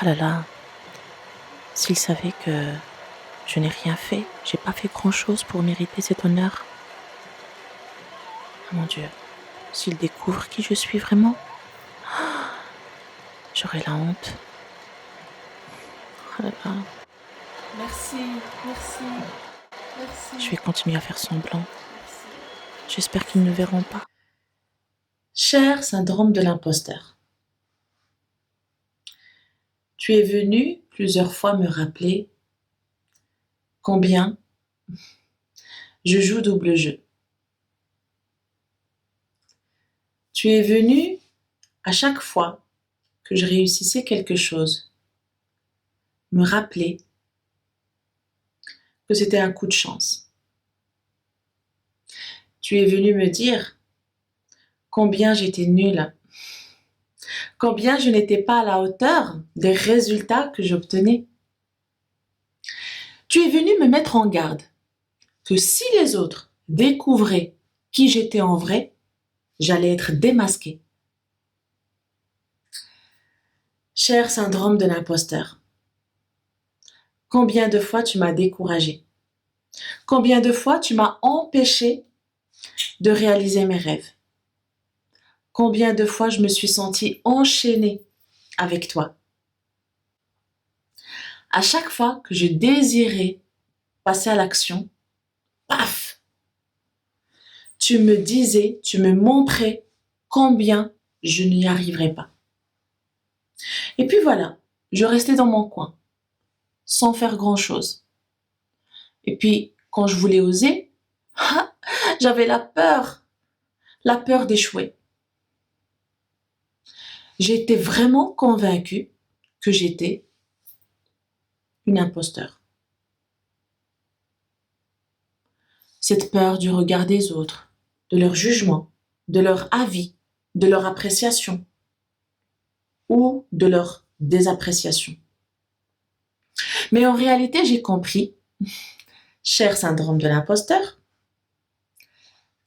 Oh là là, s'il savait que je n'ai rien fait, j'ai pas fait grand-chose pour mériter cet honneur. Oh mon Dieu, s'il découvre qui je suis vraiment, j'aurai la honte. Oh là là, Merci, merci, je merci, vais continuer à faire semblant. merci. J'espère qu'ils ne verront pas. Cher syndrome de l'imposteur, tu es venu plusieurs fois me rappeler combien je joue double jeu. Tu es venu à chaque fois que je réussissais quelque chose me rappeler que c'était un coup de chance. Tu es venu me dire combien j'étais nulle, combien je n'étais pas à la hauteur des résultats que j'obtenais. Tu es venu me mettre en garde que si les autres découvraient qui j'étais en vrai, j'allais être démasquée. Cher syndrome de l'imposteur, combien de fois tu m'as découragée? Combien de fois tu m'as empêché de réaliser mes rêves? Combien de fois je me suis sentie enchaînée avec toi? À chaque fois que je désirais passer à l'action, paf! Tu me disais, tu me montrais combien je n'y arriverais pas. Et puis voilà, je restais dans mon coin, sans faire grand-chose. Et puis, quand je voulais oser, j'avais la peur d'échouer. J'étais vraiment convaincue que j'étais une imposteur. Cette peur du regard des autres, de leur jugement, de leur avis, de leur appréciation ou de leur désappréciation. Mais en réalité, j'ai compris, cher syndrome de l'imposteur,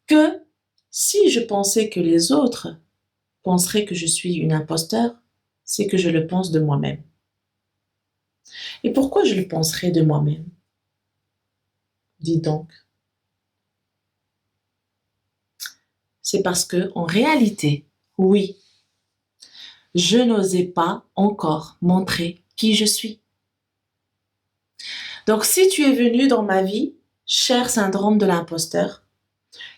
que si je pensais que les autres penseraient que je suis une imposteur, c'est que je le pense de moi-même. Et pourquoi je le penserais de moi-même? Dis donc. C'est parce que, en réalité, oui, je n'osais pas encore montrer qui je suis. Donc, si tu es venu dans ma vie, cher syndrome de l'imposteur,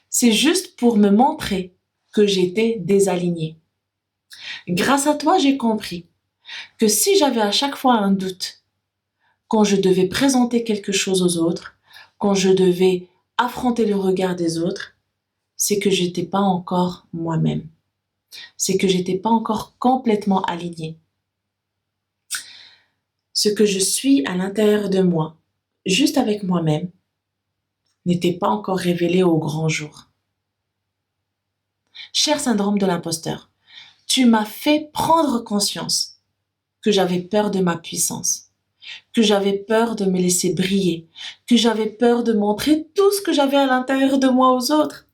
c'est juste pour me montrer que j'étais désalignée. Grâce à toi, j'ai compris que si j'avais à chaque fois un doute, quand je devais présenter quelque chose aux autres, quand je devais affronter le regard des autres, c'est que j'étais pas encore moi-même. C'est que j'étais pas encore complètement alignée. Ce que je suis à l'intérieur de moi, juste avec moi-même, n'était pas encore révélé au grand jour. Cher syndrome de l'imposteur, tu m'as fait prendre conscience que j'avais peur de ma puissance, que j'avais peur de me laisser briller, que j'avais peur de montrer tout ce que j'avais à l'intérieur de moi aux autres,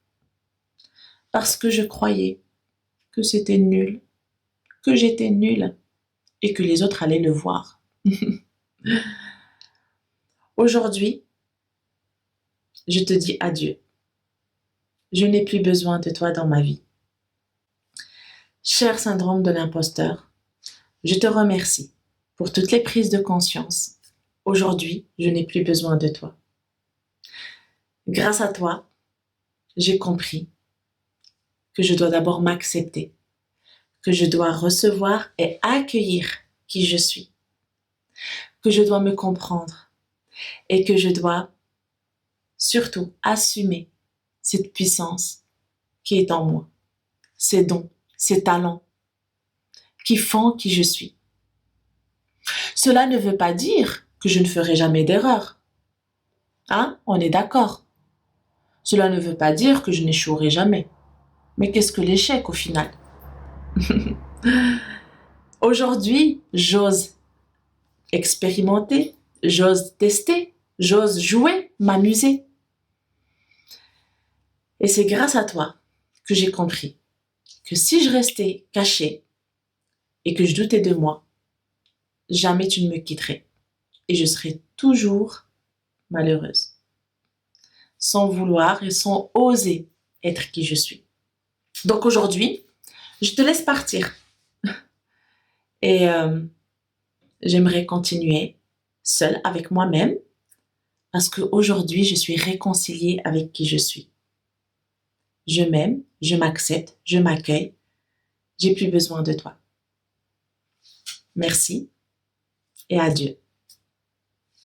parce que je croyais que c'était nul, que j'étais nulle et que les autres allaient le voir. Aujourd'hui, je te dis adieu. Je n'ai plus besoin de toi dans ma vie. Cher syndrome de l'imposteur, je te remercie pour toutes les prises de conscience. Aujourd'hui, je n'ai plus besoin de toi. Grâce à toi, j'ai compris que je dois d'abord m'accepter, que je dois recevoir et accueillir qui je suis, que je dois me comprendre et que je dois surtout assumer cette puissance qui est en moi, ces dons, ces talents qui font qui je suis. Cela ne veut pas dire que je ne ferai jamais d'erreur. Hein? On est d'accord. Cela ne veut pas dire que je n'échouerai jamais. Mais qu'est-ce que l'échec au final? Aujourd'hui, j'ose expérimenter, j'ose tester, j'ose jouer, m'amuser. Et c'est grâce à toi que j'ai compris que si je restais cachée et que je doutais de moi, jamais tu ne me quitterais et je serai toujours malheureuse, sans vouloir et sans oser être qui je suis. Donc aujourd'hui, je te laisse partir et j'aimerais continuer seule avec moi-même parce qu'aujourd'hui, je suis réconciliée avec qui je suis. Je m'aime, je m'accepte, je m'accueille. J'ai plus besoin de toi. Merci et adieu.